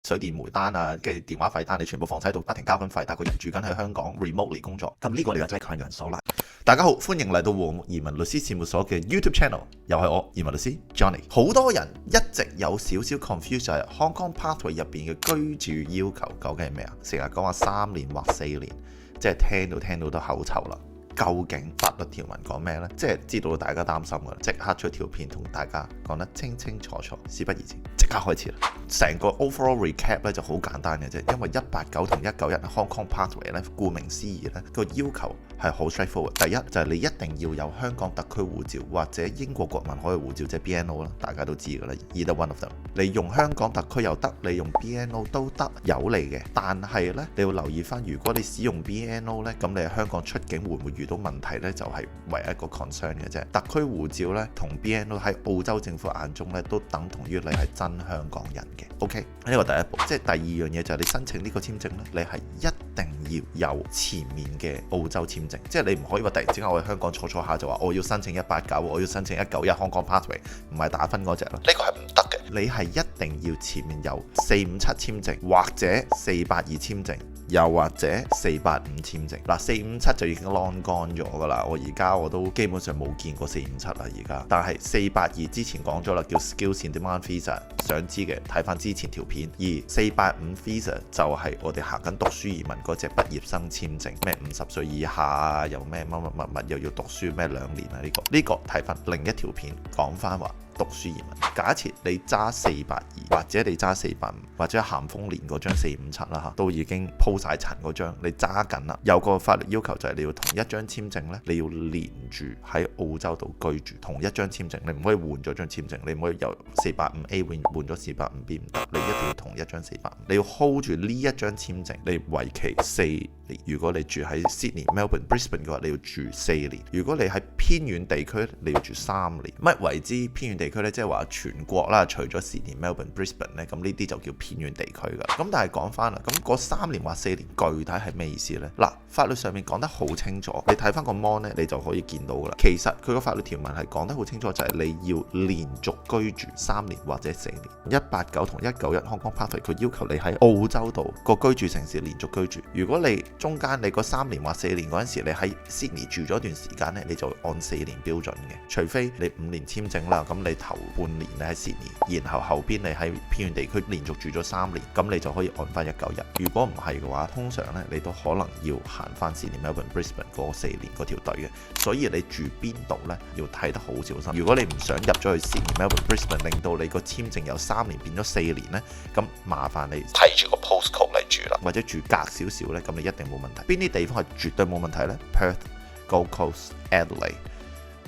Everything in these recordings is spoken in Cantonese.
水電煤單啊嘅電話費單，你全部放晒喺度，不停交緊費，但係個人住緊喺香港 remotely 工作，咁呢個你就真係強人所難。大家好，歡迎嚟到和睦移民律師事務所嘅 YouTube channel， 又係我移民律師 Johnny。好多人一直有少少 confuse 就係 Hong Kong Pathway 入邊嘅居住要求究竟係咩啊？成日講話3年或4年，即係聽到都口臭啦。究竟法律條文講咩呢？即係知道大家擔心㗎，即刻出條片同大家講得清清楚楚。事不宜遲，即刻開始啦！成個 overall recap 咧就好簡單嘅啫，因為189同191 Hong Kong Pathway 咧，顧名思義咧個要求係好 straightforward。第一就係你一定要有香港特區護照或者英國國民可以護照，即係 BNO 啦，大家都知㗎啦。Either one of them， 你用香港特區又得，你用 BNO 都得，有利嘅。但係咧你要留意翻，如果你使用 BNO 咧，咁你喺香港出境會唔會遇到問題呢？就係唯一一個 concern 嘅啫。特區護照咧同 BNO 喺澳洲政府眼中咧都等同於你係真香港人嘅。OK， 呢個第一步。即係第二樣嘢就係你申請呢個簽證咧，你係一定要有前面嘅澳洲簽證，即係你唔可以話突然之間我喺香港坐下就話我要申請189，我要申請191 Hong Kong Pathway， 唔係打分嗰隻咯。呢個係唔得嘅，你係一定要前面有457簽證或者482簽證。又或者485簽證嗱，457就已經 long gone 咗㗎啦。我而家我都基本上冇見過457啦，而家。但係482之前講咗啦，叫 Skills in Demand Visa， 想知嘅睇翻之前條片。而485 Visa 就係我哋行緊讀書移民嗰隻畢業生簽證，咩50歲以下啊，又咩乜又要讀書咩2年啊？呢個睇翻另一條片講翻話。讀書移民，假設你揸482或者你揸485或者咸豐年嗰張457啦嚇，都已經鋪晒塵嗰張，你揸緊啦。有個法律要求就係你要同一張簽證呢，你要連住喺澳洲度居住，同一張簽證，你唔可以換咗張簽證，你唔可以由 485A 換咗 485B 唔得，你一定要同一張485，你要 hold 住呢一張簽證，你為期4年。如果你住喺 Sydney、Melbourne、Brisbane 嘅話，你要住4年。如果你喺偏遠地區，你要住3年。乜為之偏遠地區呢？即係話全國啦，除咗 Sydney、Melbourne、Brisbane 咧，咁呢啲就叫偏遠地區㗎。咁但係講翻啦，咁嗰3年或4年具體係咩意思呢？嗱，法律上面講得好清楚，你睇翻個 mon 呢，你就可以見到㗎啦。其實佢個法律條文係講得好清楚，就係你要連續居住3年或者4年。189同191 Hong Kong Pathway 佢要求你喺澳洲度個居住城市連續居住。如果你中間你嗰3年或4年嗰陣時，你喺 Sydney 住咗一段時間呢，你就按4年標準嘅。除非你5年簽證啦，咁你頭半年你喺 Sydney， 然後後邊你喺偏遠地區連續住咗3年，咁你就可以按翻191。如果唔係嘅話，通常呢，你都可能要行翻 Sydney、Melbourne、Brisbane 嗰4年嗰條隊嘅。所以你住邊度呢，要睇得好小心。如果你唔想入咗去 Sydney、Melbourne、Brisbane， 令到你個簽證由3年變咗4年呢，咁麻煩你睇住個 postcode 嚟住啦，或者住隔少少呢，咁你一定冇問題。邊啲地方係絕對冇問題呢？ Perth、Gold Coast、Adelaide、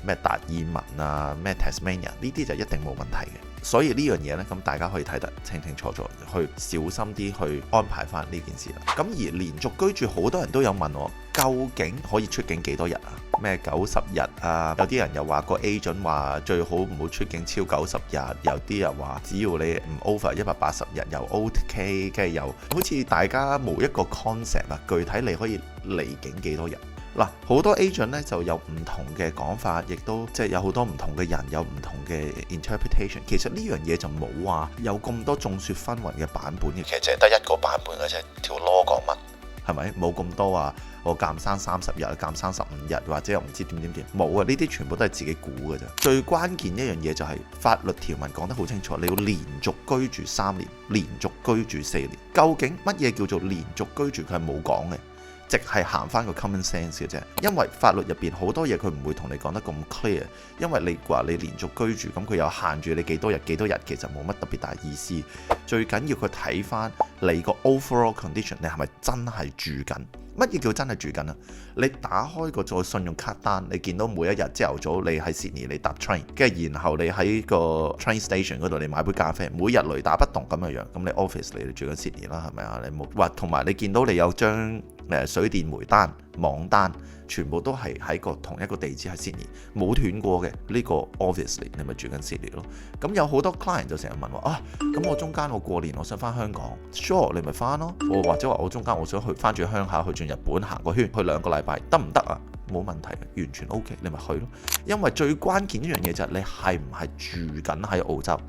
咩達爾文啊、咩 Tasmania 呢啲就一定冇問題嘅。所以呢樣嘢呢，咁大家可以睇得清清楚楚，去小心啲去安排翻呢件事啦。咁而連續居住，好多人都有問我，究竟可以出境幾多日啊？咩90日啊？有啲人又話個 agent 話最好唔好出境超90日，有啲人話只要你唔 over 180日又 OK， 跟住又好似大家冇一個 concept 啊，具體你可以離境幾多日？嗱，好多 agent 咧就有唔同嘅講法，亦都即係有好多唔同嘅人有唔同嘅 interpretation。其實呢樣嘢就冇話有咁多眾說紛紜嘅版本嘅，其實淨係得一個版本嘅啫。條 law 講乜係咪？冇咁多話我監生30日、監生15日，或者又唔知點，冇啊！呢啲全部都係自己估嘅啫。最關鍵一樣嘢就係法律條文講得好清楚，你要連續居住3年，連續居住4年。究竟乜嘢叫做連續居住？佢係冇講嘅。直係行翻個 common sense 嘅啫，因為法律入邊好多嘢佢唔會同你講得咁 clear，因為你話你連續居住，咁佢有限住你幾多日，其實冇乜特別大意思。最緊要佢睇翻你個 overall condition， 你係咪真係住緊？乜嘢叫真係住緊啊？你打開個再信用卡單，你見到每一日朝頭早你喺 Sydney 你搭 train， 跟住然後你喺個 train station 嗰度你買杯咖啡，每日雷打不動咁嘅樣，咁你 office 你住緊 Sydney 啦，係咪啊？你冇話同埋你見到你有張水電煤單、網單，全部都係喺個同一個地址喺 Sydney， 冇斷過嘅，呢個 obviously 你咪住緊 Sydney 咯。咁有好多 client 就成日問話啊，咁我中間我過年我想翻香港 ，sure 你咪翻咯，或者話我中間我想去翻住鄉下去日本行個圈，去2個禮拜得唔得啊？冇問題嘅，完全 OK， 你咪去咯。因為最關鍵一樣嘢就係你係唔係住緊喺澳洲。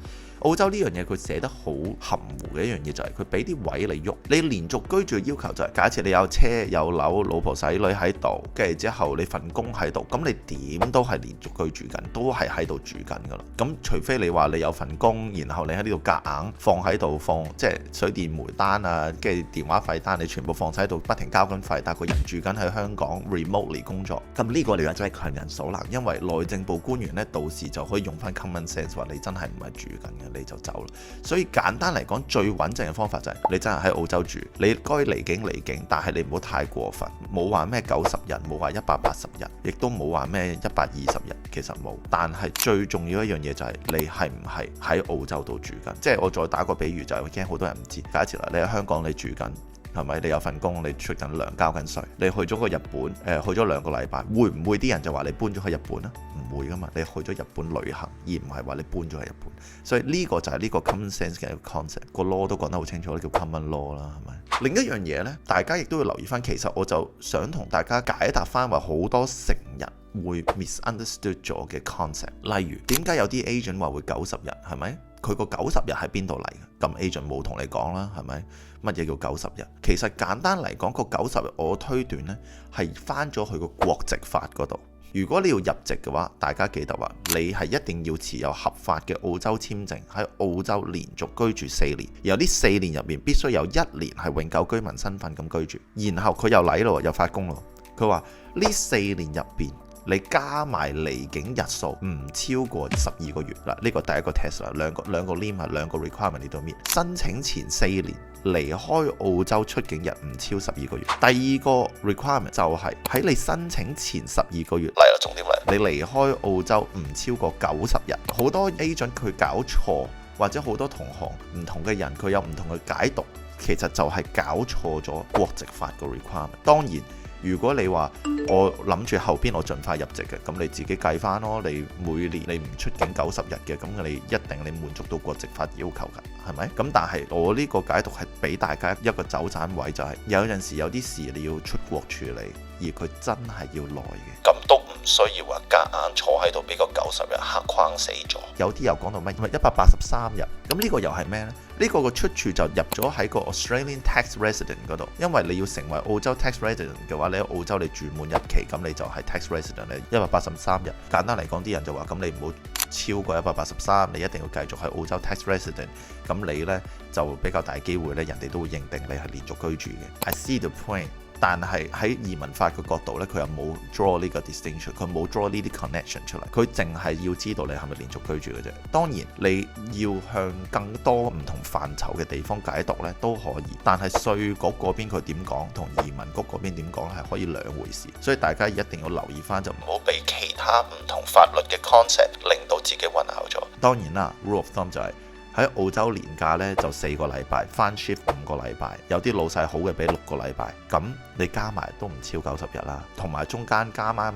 澳洲呢樣嘢佢寫得好含糊嘅一樣嘢就係佢俾啲位你喐，你連續居住嘅要求就係假設你有車有樓，老婆仔女喺度，跟住之後你份工喺度，咁你點都係連續居住緊，都係喺度住緊噶啦。咁除非你話你有份工，然後你喺呢度夾硬放喺度放，即係水電煤單啊，跟住電話費單，你全部放晒喺度不停交緊費，但係個人住緊喺香港 remotely 工作，咁呢個你話真係強人所難，因為內政部官員呢，到時就可以用翻 common sense 話你真係唔係住緊嘅，你就走啦。所以簡單嚟講，最穩陣嘅方法就係你真係喺澳洲住，你該離境離境，但係你唔好太過分，冇話咩90日，冇話180日，亦都冇話咩120日，其實冇。但係最重要一樣嘢就係你係唔係喺澳洲度住緊，即係我再打個比喻就係，我驚好多人唔知。假設啦，你喺香港你住緊。係咪？你有份工，你出緊糧，交緊稅，你去咗個日本，去咗2個禮拜，會唔會啲人就話你搬咗去日本啊？唔會噶嘛，你去咗日本旅行，而唔係話你搬咗去日本。所以呢個就係呢個 common sense 嘅 concept，個 law 都講得好清楚，叫 common law 啦，係咪？另一樣嘢呢，大家亦都要留意翻。其實我就想同大家解答翻話好多成日會 misunderstood 咗嘅 concept，例如點解有啲 agent 話會90日，係咪？佢個90日喺邊度嚟嘅？咁 agent 冇同你講啦，係咪？乜嘢叫90日？其實簡單嚟講，個90日我推斷呢係翻咗去個國籍法嗰度。如果你要入籍嘅話，大家記得話，你係一定要持有合法嘅澳洲簽證，喺澳洲連續居住4年，然後呢4年入面必須有1年係永久居民身份咁居住。然後佢又嚟咯，又發工咯。佢話呢4年入邊，你加埋離境日數唔超過12個月啦，呢個第一個 test 啦，兩個 lim 係2個 requirement 你都 meet。申請前4年離開澳洲出境日唔超12個月。第二個 requirement 就係喺你申請前12個月嚟啦，重點嚟，你離開澳洲唔超過90日。好多 agent 佢搞錯，或者好多同行唔同嘅人佢有唔同嘅解讀，其實就係搞錯咗國籍法個 requirement。當然。如果你話我諗住後邊我盡快入籍嘅，咁你自己計翻咯。你每年你唔出境90日嘅，咁你一定你滿足到國籍法要求㗎，係咪？咁但係我呢個解讀係俾大家一個走盞位，就係有陣時有啲事你要出國處理，而佢真係要耐嘅，咁都唔需要話夾硬坐喺度俾個90日嚇框死咗。有啲又講到乜183日，咁呢個又係咩呢？呢個個出處就入咗喺個 Australian Tax Resident 嗰度，因為你要成為澳洲 Tax Resident 嘅話，你喺澳洲你住滿1期，咁你就係 Tax Resident，你183日。簡單嚟講，啲人就話咁你唔好超過183，你一定要繼續喺澳洲 Tax Resident， 咁你呢就比較大機會呢，人哋都會認定你係連續居住嘅。I see the point。但係喺移民法嘅角度呢，佢又冇 draw 呢個 distinction， 佢冇 draw 呢啲 connection 出嚟，佢淨係要知道你係咪連續居住嘅啫。當然你要向更多唔同範疇嘅地方解讀呢都可以，但係稅局嗰邊佢點講同移民局嗰邊點講係可以兩回事，所以大家一定要留意翻，就唔好俾其他唔同法律嘅 concept 令到自己混淆咗。當然啦 ，rule of thumb 就係喺澳洲年假呢就4個禮拜，翻 shift 5個禮拜，有啲老細好嘅俾6個禮拜，咁你加埋都唔超90日啦。同埋中間加埋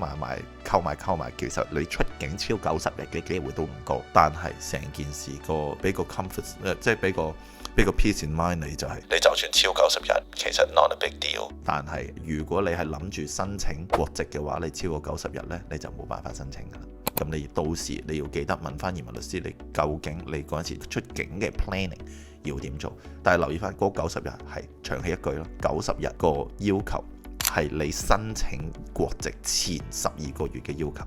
扣埋，其實你出境超90日嘅機會都唔高。但係成件事俾個 comfort， 即係俾個 peace in mind 你就係，你就算超90日，其實 not a big deal。但係如果你係諗住申請國籍嘅話，你超過90日呢，你就冇辦法申請㗎啦。咁你到時你要記得問翻移民律師，你究竟你嗰陣時出境嘅 planning 要點做？但係留意翻嗰90日係長氣一句咯，90日個要求係你申請國籍前12個月嘅要求，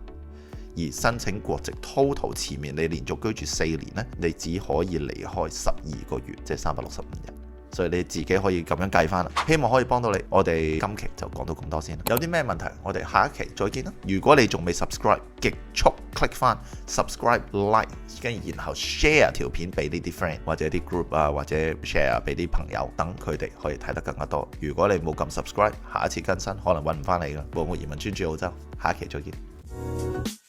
而申請國籍 total 前面你連續居住4年呢，你只可以離開12個月，即係365日。所以你自己可以咁樣計翻啦，希望可以幫到你。我哋今期就講到咁多先啦。有啲咩問題，我哋下一期再見啦。如果你仲未 subscribe， 極速 click 翻 subscribe like， 跟住然後 share 條片俾呢啲 friend 或者啲 group 啊，或者 share 俾啲朋友，等佢哋可以睇得更加多。如果你冇撳 subscribe， 下一次更新可能揾唔翻你啦。我移民專注澳洲，下一期再見。